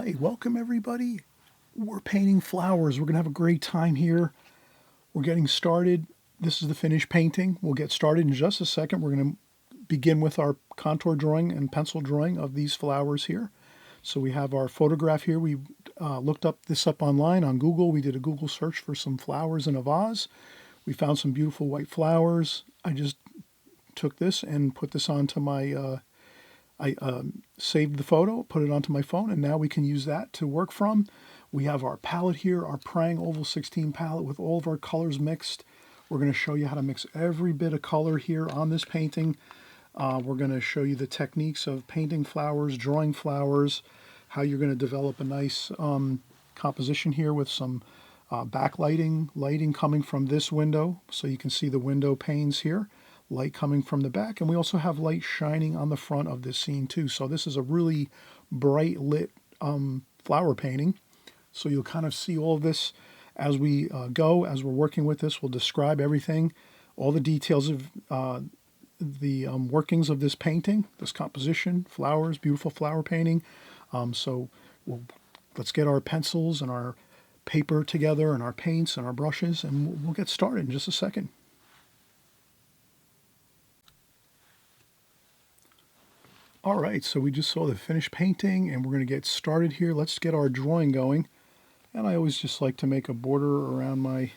Hi, welcome everybody. We're painting flowers. We're going to have a great time here. We're getting started. This is the finished painting. We'll get started in just a second. We're going to begin with our contour drawing and pencil drawing of these flowers here. So we have our photograph here. We looked this up online on Google. We did a Google search for some flowers in a vase. We found some beautiful white flowers. I just took this and put this onto my I saved the photo, put it onto my phone, and now we can use that to work from. We have our palette here, our Prang Oval 16 palette with all of our colors mixed. We're going to show you how to mix every bit of color here on this painting. We're going to show you the techniques of painting flowers, drawing flowers, how you're going to develop a nice composition here with some lighting coming from this window, so you can see the window panes here. Light coming from the back, and we also have light shining on the front of this scene too. So this is a really bright lit flower painting. So you'll kind of see all of this as we go, as we're working with this. We'll describe everything, all the details of the workings of this painting, this composition, flowers, beautiful flower painting. Let's get our pencils and our paper together and our paints and our brushes, and we'll get started in just a second. All right, so we just saw the finished painting and we're going to get started here. Let's get our drawing going. And I always just like to make a border around my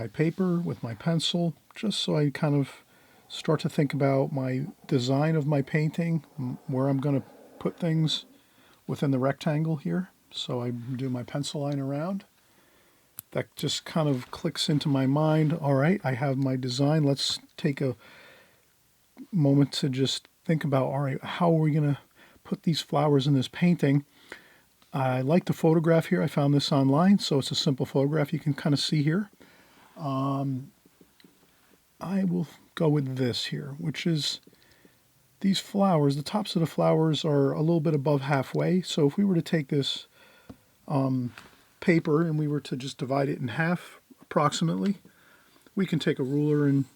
paper with my pencil, just so I kind of start to think about my design of my painting, where I'm going to put things within the rectangle here. So I do my pencil line around. That just kind of clicks into my mind. All right, I have my design. Let's take a moment to just think about, all right, how are we going to put these flowers in this painting? I like the photograph here. I found this online, so it's a simple photograph you can kind of see here. I will go with this here, which is these flowers. The tops of the flowers are a little bit above halfway. So if we were to take this paper and we were to just divide it in half approximately, we can take a ruler and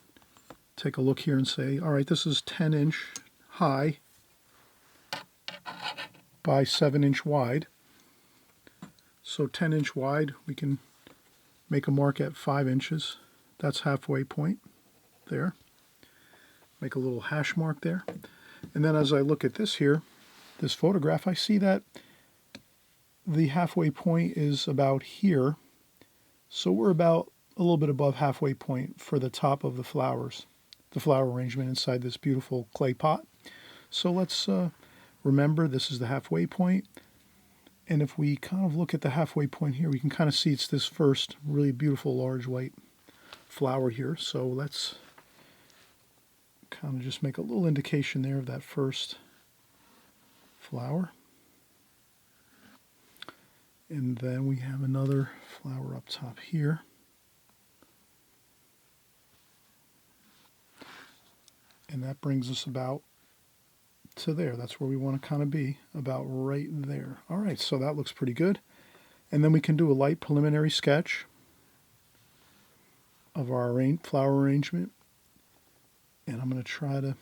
take a look here and say, all right, this is 10-inch high by 7-inch wide. So 10-inch wide, we can make a mark at 5 inches. That's halfway point there. Make a little hash mark there. And then as I look at this here, this photograph, I see that the halfway point is about here. So we're about a little bit above halfway point for the top of the flowers, the flower arrangement inside this beautiful clay pot. So let's remember this is the halfway point. And if we kind of look at the halfway point here, we can kind of see it's this first really beautiful large white flower here. So let's kind of just make a little indication there of that first flower. And then we have another flower up top here. And that brings us about to there. That's where we want to kind of be, about right there. All right, so that looks pretty good. And then we can do a light preliminary sketch of our flower arrangement. And I'm going to try to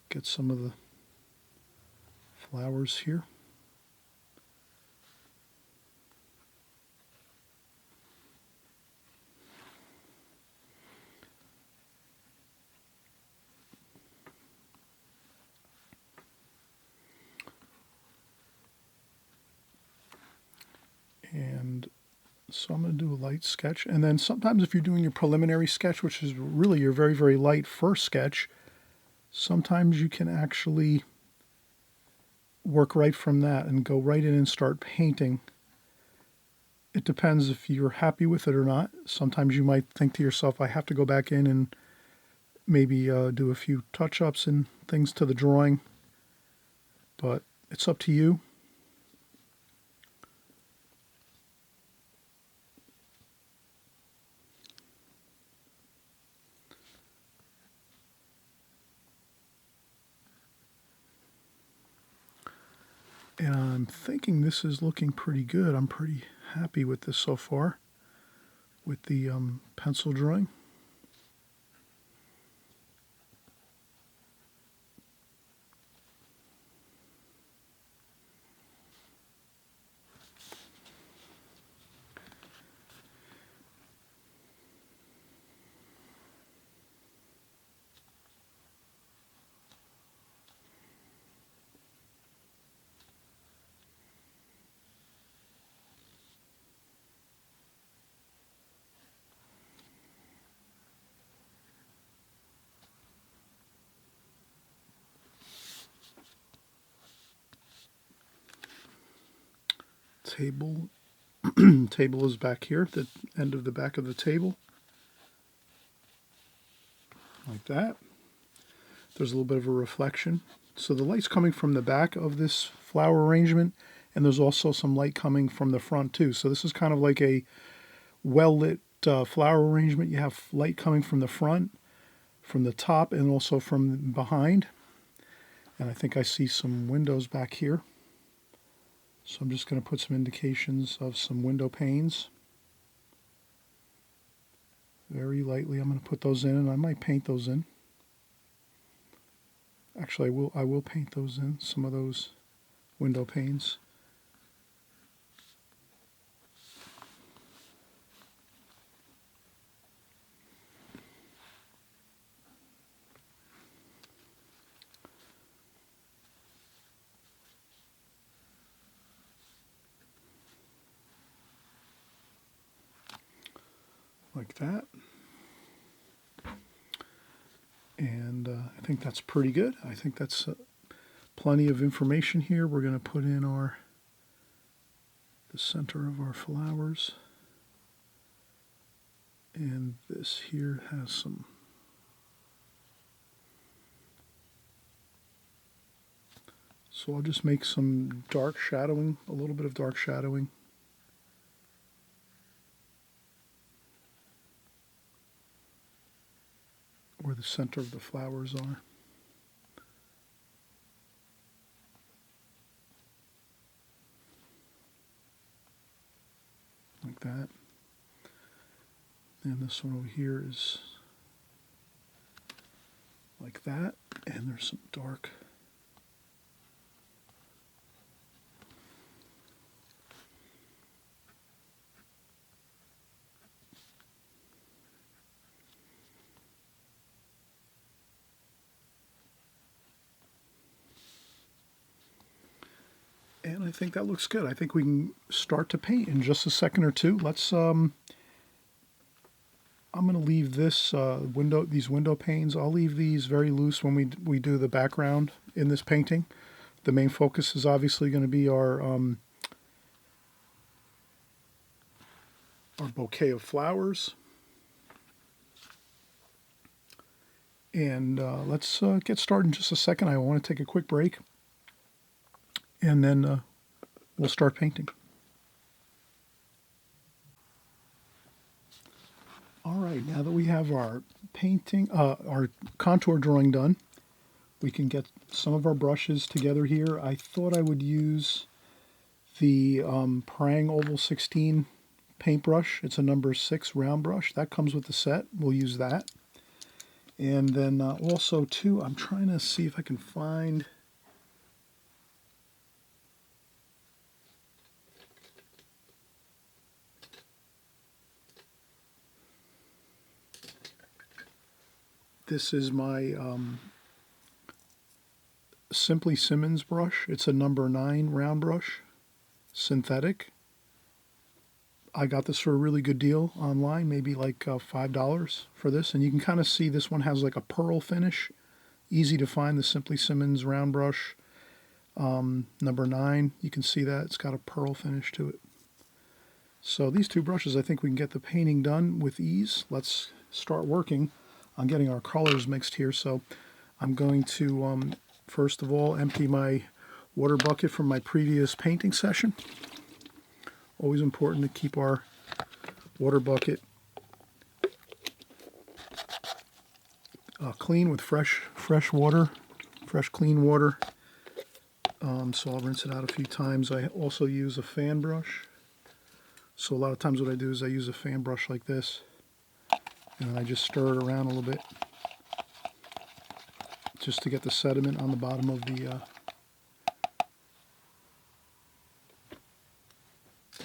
get some of the flowers here. And so I'm going to do a light sketch. And then sometimes if you're doing your preliminary sketch, which is really your very, very light first sketch, sometimes you can actually work right from that and go right in and start painting. It depends if you're happy with it or not. Sometimes you might think to yourself, I have to go back in and maybe do a few touch-ups and things to the drawing. But it's up to you. And I'm thinking this is looking pretty good. I'm pretty happy with this so far, with the pencil drawing. table. Table is back here, the end of the back of the table, like that. There's a little bit of a reflection. So the light's coming from the back of this flower arrangement, and there's also some light coming from the front too. So this is kind of like a well-lit flower arrangement. You have light coming from the front, from the top, and also from behind. And I think I see some windows back here. So I'm just going to put some indications of some window panes. Very lightly I'm going to put those in, and I might paint those in. Actually, I will paint those in, some of those window panes. Like that. And I think that's pretty good. I think that's plenty of information here. We're going to put in the center of our flowers. And this here has some so I'll just make some dark shadowing, a little bit of dark shadowing. Where the center of the flowers are. Like that. And this one over here is like that. And there's some dark. And I think that looks good. I think we can start to paint in just a second or two. Let's. I'm going to leave this these window panes. I'll leave these very loose when we do the background in this painting. The main focus is obviously going to be our bouquet of flowers. And let's get started in just a second. I want to take a quick break. And then we'll start painting. All right, now that we have our painting, our contour drawing done, we can get some of our brushes together here. I thought I would use the Prang Oval 16 paintbrush. It's a number 6 round brush. That comes with the set. We'll use that. And then also, too, I'm trying to see if I can find... This is my Simply Simmons brush. It's a number 9 round brush, synthetic. I got this for a really good deal online, maybe like $5 for this. And you can kind of see this one has like a pearl finish. Easy to find, the Simply Simmons round brush, number 9. You can see that it's got a pearl finish to it. So these two brushes, I think we can get the painting done with ease. Let's start working on getting our colors mixed here. So I'm going to first of all empty my water bucket from my previous painting session. Always important to keep our water bucket clean with fresh water, fresh clean water. So I'll rinse it out a few times. I also use a fan brush. So a lot of times what I do is I use a fan brush like this, and I just stir it around a little bit just to get the sediment on the bottom of the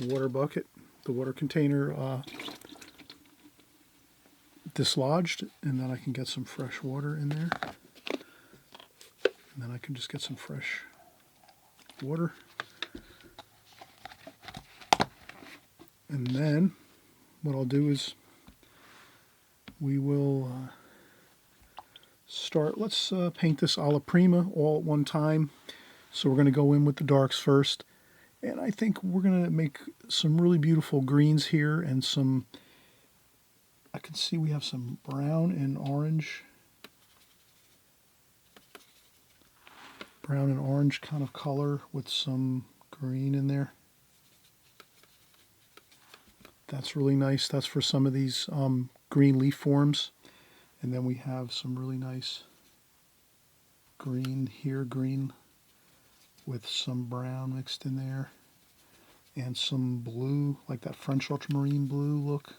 water bucket, the water container dislodged, and then I can get some fresh water in there. And then I can just get some fresh water. And then what I'll do is we will start, let's paint this alla prima all at one time. So we're going to go in with the darks first, And I think we're going to make some really beautiful greens here and some, I can see we have some brown and orange. Brown and orange kind of color with some green in there. That's really nice. That's for some of these green leaf forms. And then we have some really nice green here, green with some brown mixed in there. And some blue, like that French ultramarine blue look.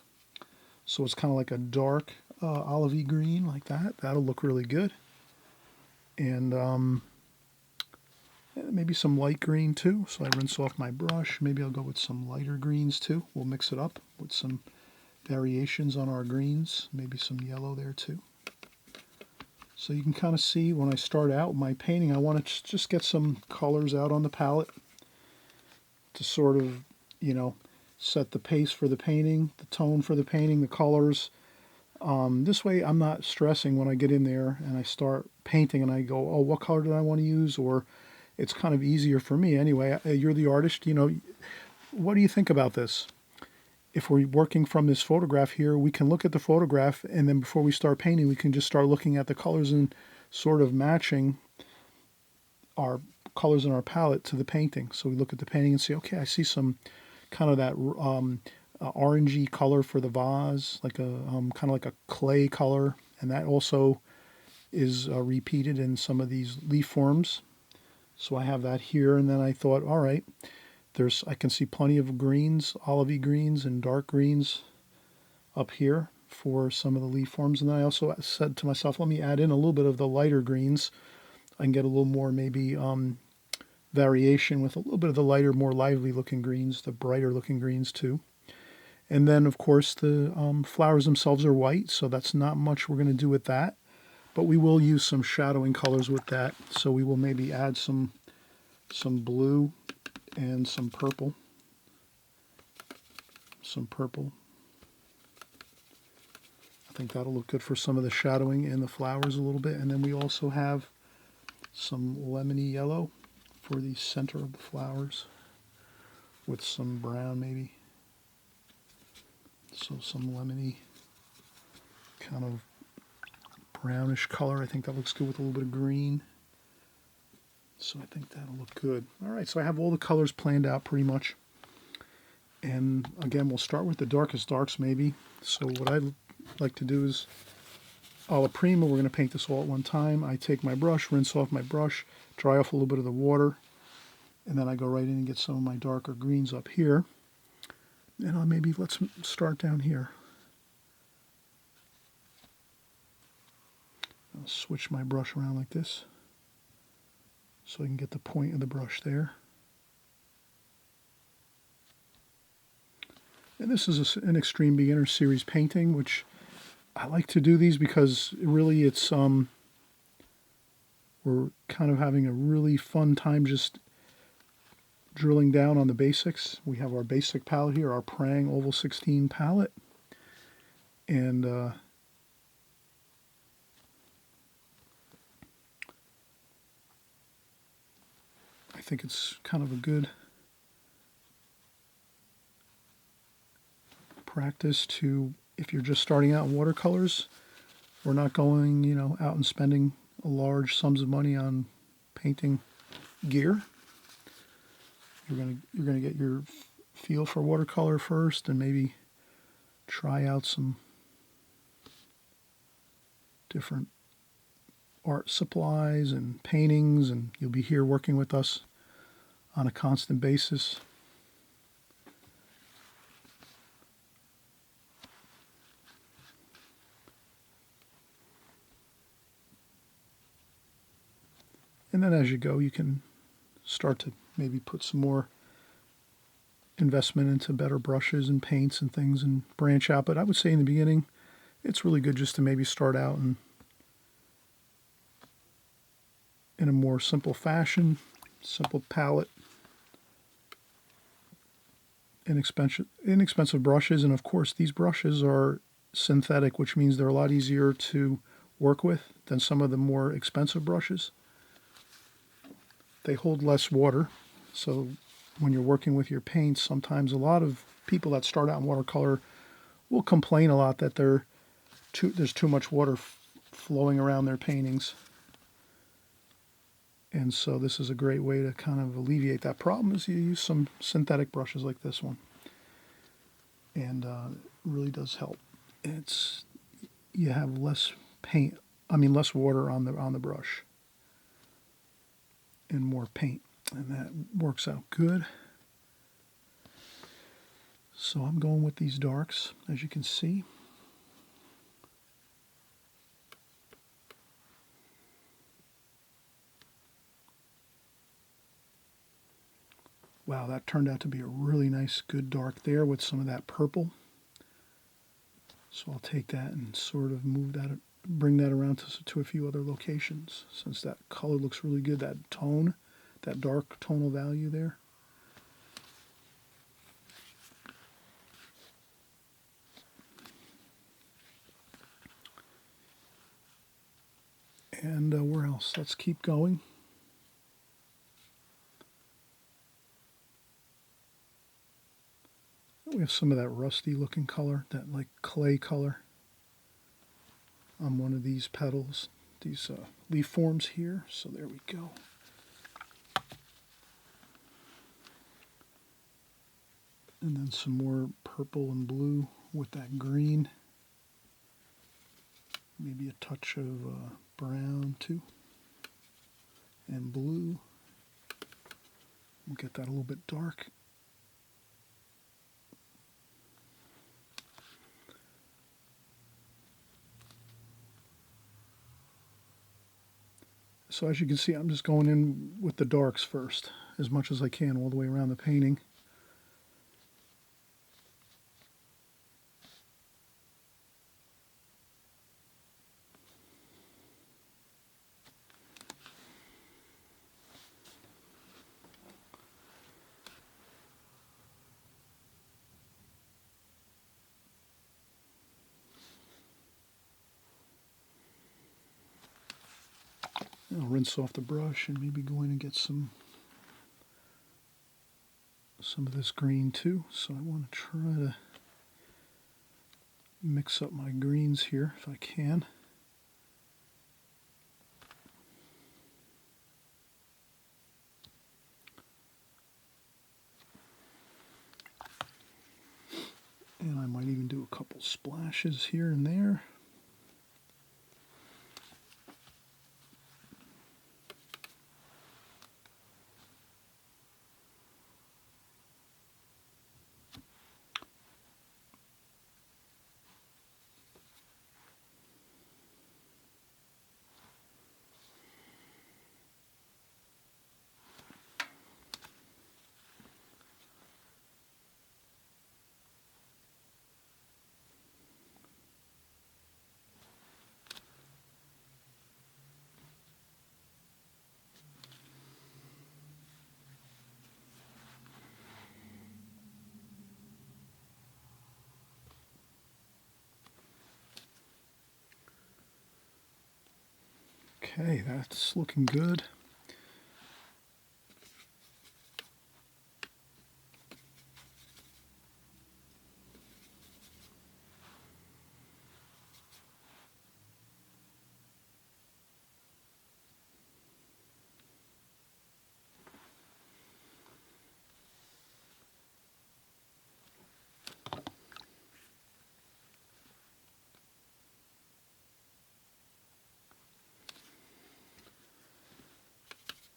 So it's kind of like a dark olivey green like that. That'll look really good. And maybe some light green too. So I rinse off my brush. Maybe I'll go with some lighter greens too. We'll mix it up with some variations on our greens. Maybe some yellow there too. So you can kind of see when I start out my painting, I want to just get some colors out on the palette to sort of, set the pace for the painting, the tone for the painting, the colors. This way I'm not stressing when I get in there and I start painting and I go, oh, what color do I want to use? Or it's kind of easier for me anyway. You're the artist, what do you think about this? If we're working from this photograph here, we can look at the photograph and then before we start painting, we can just start looking at the colors and sort of matching our colors in our palette to the painting. So we look at the painting and say, okay, I see some kind of that orangey color for the vase, like a kind of like a clay color, and that also is repeated in some of these leaf forms. So I have that here, and then I thought, all right, I can see plenty of greens, olivey greens and dark greens up here for some of the leaf forms. And then I also said to myself, let me add in a little bit of the lighter greens. I can get a little more maybe variation with a little bit of the lighter, more lively looking greens, the brighter looking greens too. And then of course the flowers themselves are white, so that's not much we're going to do with that. But we will use some shadowing colors with that. So we will maybe add some blue and some purple. I think that'll look good for some of the shadowing in the flowers a little bit. And then we also have some lemony yellow for the center of the flowers with some brown maybe. So some lemony kind of brownish color. I think that looks good with a little bit of green. So I think that'll look good. All right, so I have all the colors planned out pretty much. And again, we'll start with the darkest darks maybe. So what I like to do is alla prima, we're going to paint this all at one time. I take my brush, rinse off my brush, dry off a little bit of the water, and then I go right in and get some of my darker greens up here. And maybe let's start down here. I'll switch my brush around like this so I can get the point of the brush there. And this is an Extreme Beginner Series painting, which I like to do these because really it's we're kind of having a really fun time just drilling down on the basics. We have our basic palette here, our Prang Oval 16 palette. And I think it's kind of a good practice to, if you're just starting out in watercolors, we're not going, out and spending large sums of money on painting gear. You're gonna get your feel for watercolor first, and maybe try out some different art supplies and paintings, and you'll be here working with us on a constant basis. And then as you go, you can start to maybe put some more investment into better brushes and paints and things and branch out. But I would say in the beginning, it's really good just to maybe start out in a more simple fashion, simple palette, inexpensive brushes. And of course, these brushes are synthetic, which means they're a lot easier to work with than some of the more expensive brushes. They hold less water, so when you're working with your paints, sometimes a lot of people that start out in watercolor will complain a lot that there's too much water flowing around their paintings. And so this is a great way to kind of alleviate that problem, is you use some synthetic brushes like this one. And it really does help. You have less less water on the brush and more paint, and that works out good. So I'm going with these darks, as you can see. Wow, that turned out to be a really nice, good dark there with some of that purple. So I'll take that and sort of bring that around to a few other locations, since that color looks really good, that tone, that dark tonal value there. And where else? Let's keep going. We have some of that rusty looking color, that like clay color on one of these petals, these leaf forms here. So there we go. And then some more purple and blue with that green. Maybe a touch of brown too. And blue. We'll get that a little bit dark. So as you can see, I'm just going in with the darks first, as much as I can, all the way around the painting. I'll rinse off the brush and maybe go in and get some of this green too. So I want to try to mix up my greens here if I can. And I might even do a couple splashes here and there. Okay, that's looking good.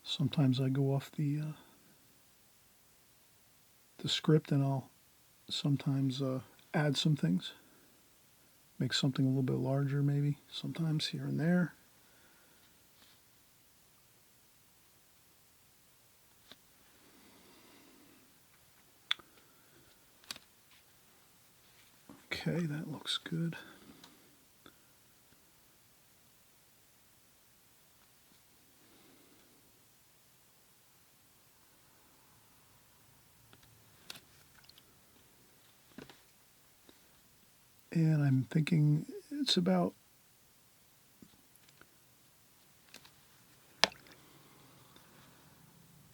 Sometimes I go off the script, and I'll sometimes add some things, make something a little bit larger maybe, sometimes here and there. Okay, that looks good. And I'm thinking it's about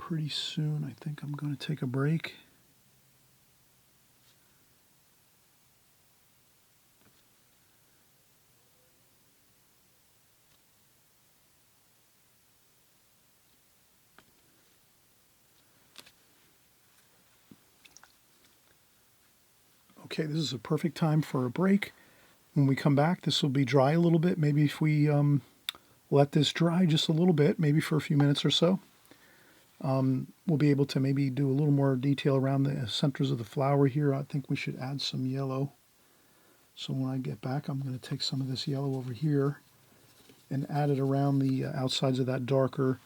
pretty soon. I think I'm going to take a break. Okay, this is a perfect time for a break. When we come back, this will be dry a little bit. Maybe if we let this dry just a little bit, maybe for a few minutes or so, we'll be able to maybe do a little more detail around the centers of the flower here. I think we should add some yellow. So when I get back, I'm going to take some of this yellow over here and add it around the outsides of that darker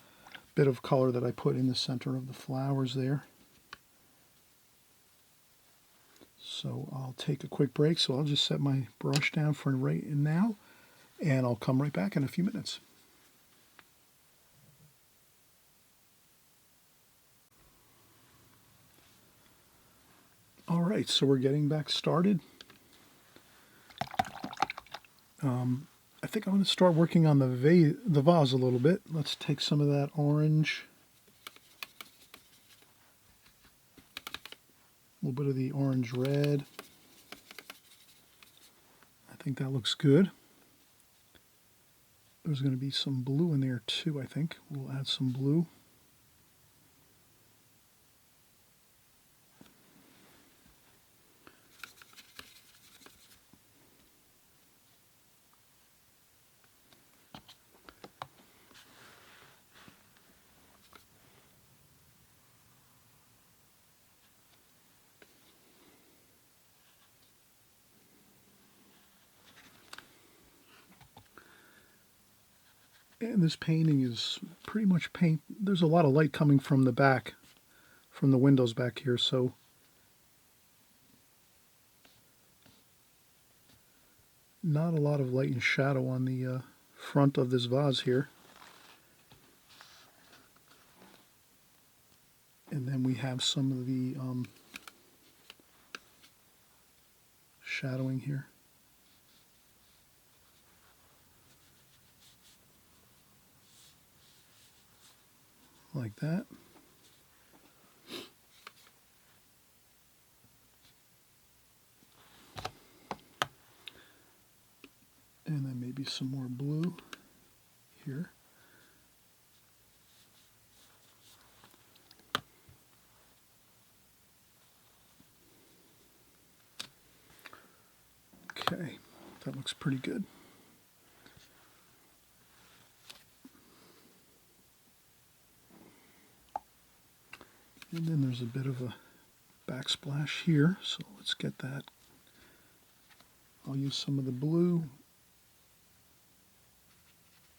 bit of color that I put in the center of the flowers there. So I'll take a quick break. So I'll just set my brush down for right now, and I'll come right back in a few minutes. All right, so we're getting back started. I think I'm going to start working on the vase a little bit. Let's take some of that orange, a little bit of the orange red. I think that looks good. There's going to be some blue in there too, I think. We'll add some blue. And this painting is pretty much paint. There's a lot of light coming from the back, from the windows back here, so not a lot of light and shadow on the front of this vase here. And then we have some of the shadowing here. Like that. And then maybe some more blue here. Okay, that looks pretty good. And then there's a bit of a backsplash here, so let's get that. I'll use some of the blue.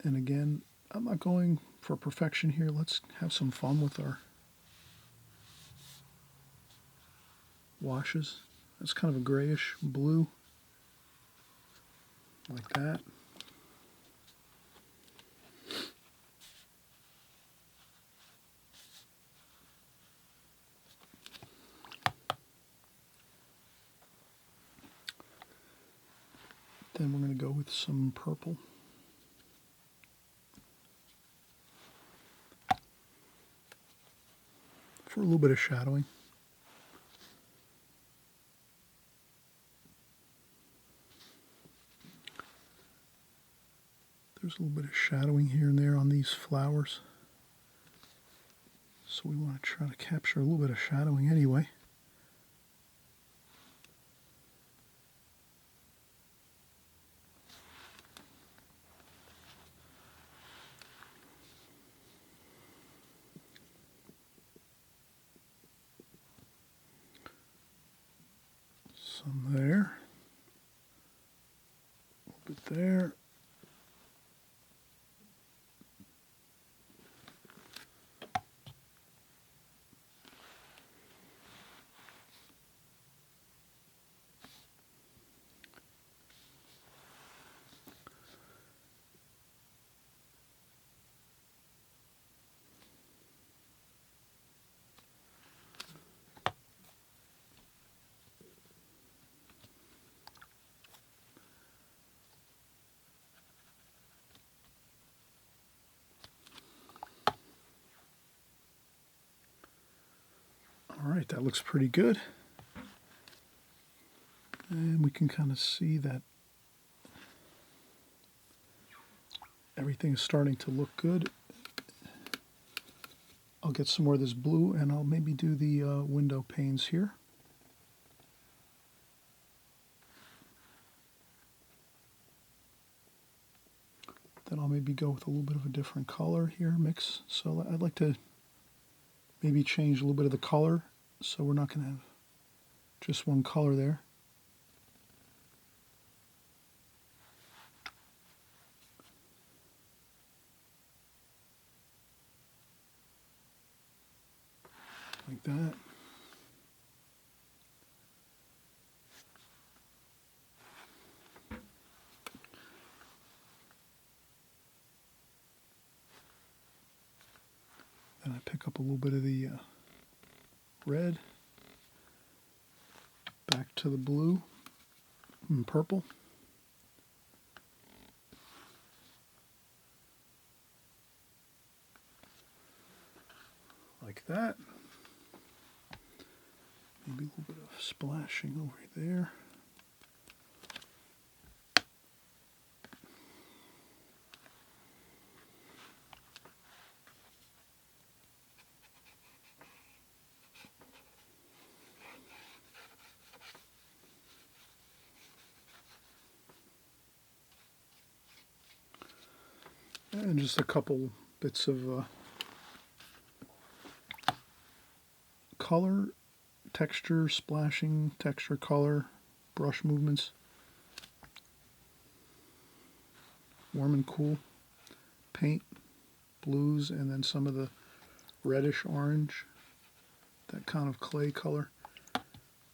And again, I'm not going for perfection here. Let's have some fun with our washes. That's kind of a grayish blue, like that. Then we're going to go with some purple. For a little bit of shadowing. There's a little bit of shadowing here and there on these flowers. So we want to try to capture a little bit of shadowing anyway. Some there. A little bit there. right, that looks pretty good. And we can kind of see that everything is starting to look good. I'll get some more of this blue and I'll maybe do the window panes here. Then I'll maybe go with a little bit of a different color here, mix. So I'd like to maybe change a little bit of the color, so we're not going to have just one color there. Like that. Then I pick up a little bit of the red, back to the blue and purple. Like that. Maybe a little bit of splashing over there. And just a couple bits of color, texture, splashing, texture, color, brush movements. Warm and cool. Paint, blues, and then some of the reddish orange, that kind of clay color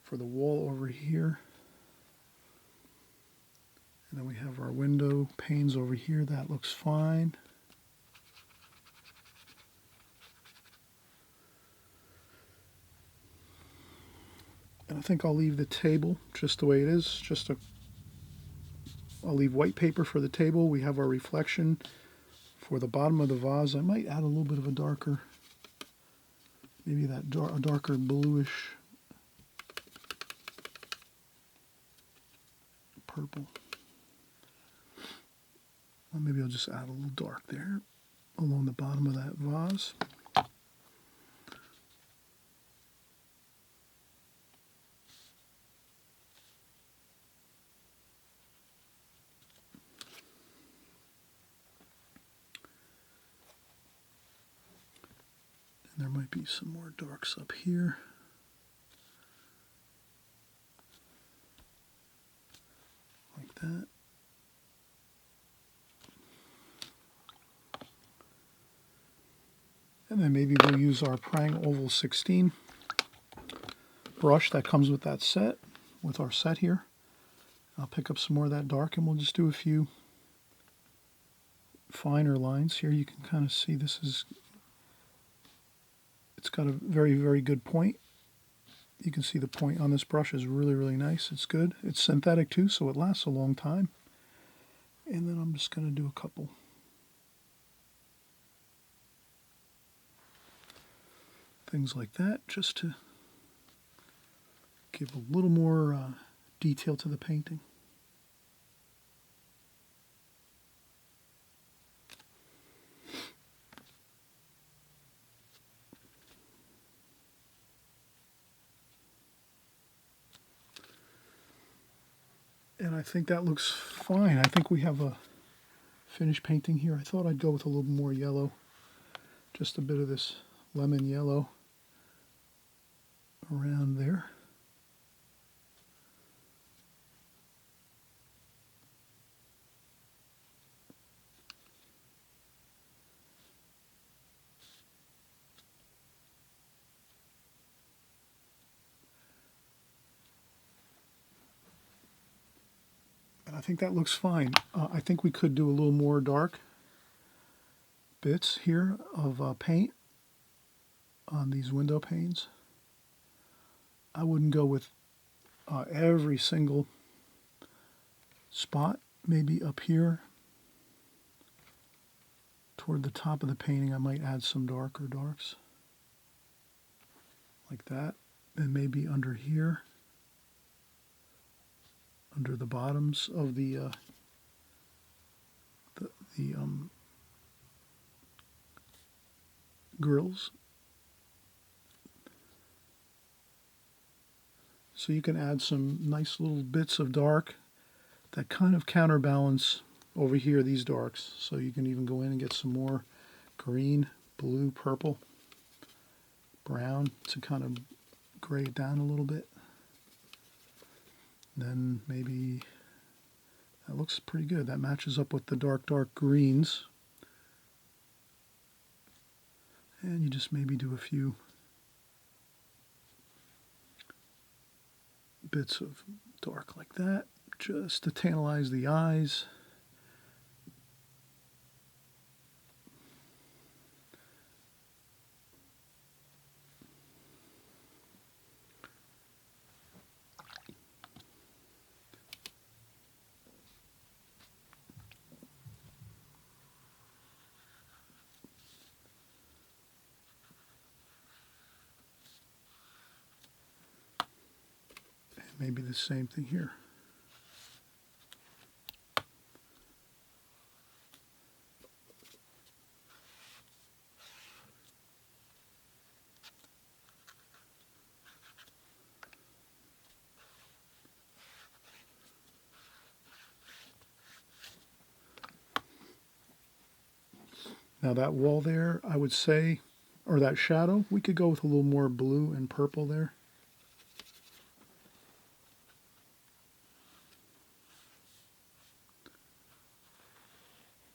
for the wall over here. And then we have our window panes over here. That looks fine. And I think I'll leave the table just the way it is. I'll leave white paper for the table. We have our reflection for the bottom of the vase. I might add a little bit of a darker, maybe that a darker bluish purple. Or maybe I'll just add a little dark there along the bottom of that vase. And there might be some more darks up here. Like that. And then maybe we'll use our Prang Oval 16 brush that comes with that set, with our set here. I'll pick up some more of that dark and we'll just do a few finer lines here. You can kind of see it's got a very, very good point. You can see the point on this brush is really, really nice. It's good. It's synthetic too, so it lasts a long time. And then I'm just going to do a couple things like that, just to give a little more detail to the painting. And I think that looks fine. I think we have a finished painting here. I thought I'd go with a little more yellow, just a bit of this lemon yellow around there. And I think that looks fine. I think we could do a little more dark bits here of paint on these window panes. I wouldn't go with every single spot. Maybe up here toward the top of the painting I might add some darker darks like that. and maybe under here, under the bottoms of the the grills. So you can add some nice little bits of dark that kind of counterbalance over here these darks. So you can even go in and get some more green, blue, purple, brown to kind of gray it down a little bit. And then maybe that looks pretty good. That matches up with the dark greens. And you just maybe do a few bits of dark like that, just to tantalize the eyes. And maybe the same thing here. Now that wall there, I would say, or that shadow, we could go with a little more blue and purple there.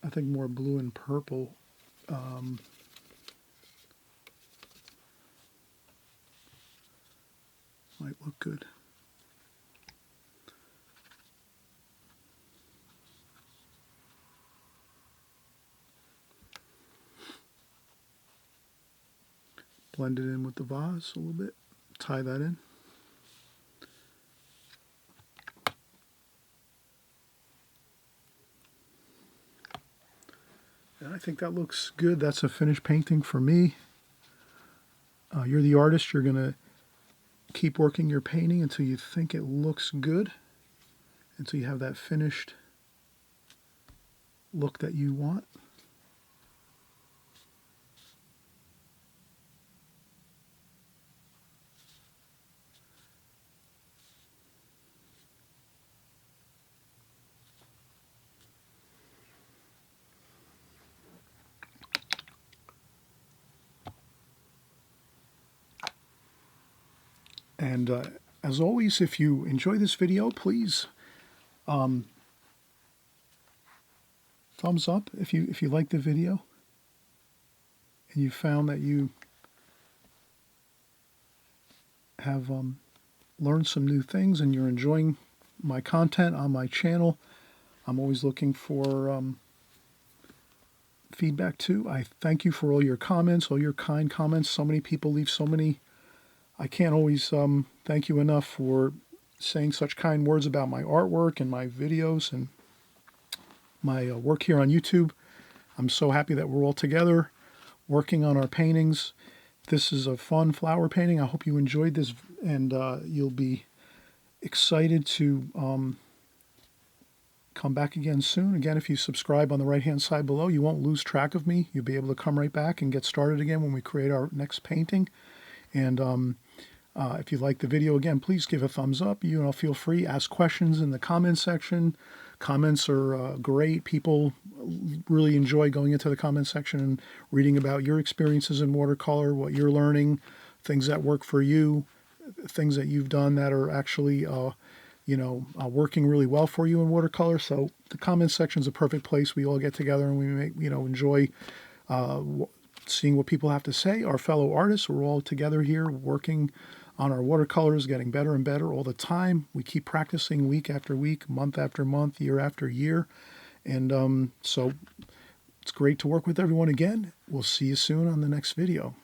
I think more blue and purple might look good. Blend it in with the vase a little bit, tie that in. And I think that looks good. That's a finished painting for me. You're the artist. You're going to keep working your painting until you think it looks good, until you have that finished look that you want. And as always, if you enjoy this video, please thumbs up if you like the video and you found that you have learned some new things and you're enjoying my content on my channel. I'm always looking for feedback too. I thank you for all your comments, all your kind comments. So many people leave so many. I can't always thank you enough for saying such kind words about my artwork and my videos and my work here on YouTube. I'm so happy that we're all together working on our paintings. This is a fun flower painting. I hope you enjoyed this, and you'll be excited to come back again soon. Again, if you subscribe on the right-hand side below, you won't lose track of me. You'll be able to come right back and get started again when we create our next painting. And if you like the video, again, please give a thumbs up. You know, feel free, ask questions in the comments section. Comments are great. People really enjoy going into the comment section and reading about your experiences in watercolor, what you're learning, things that work for you, things that you've done that are actually, working really well for you in watercolor. So the comment section is a perfect place. We all get together and we enjoy seeing what people have to say. Our fellow artists, we're all together here working on our watercolors, getting better and better all the time. We keep practicing week after week, month after month, year after year. And so it's great to work with everyone again. We'll see you soon on the next video.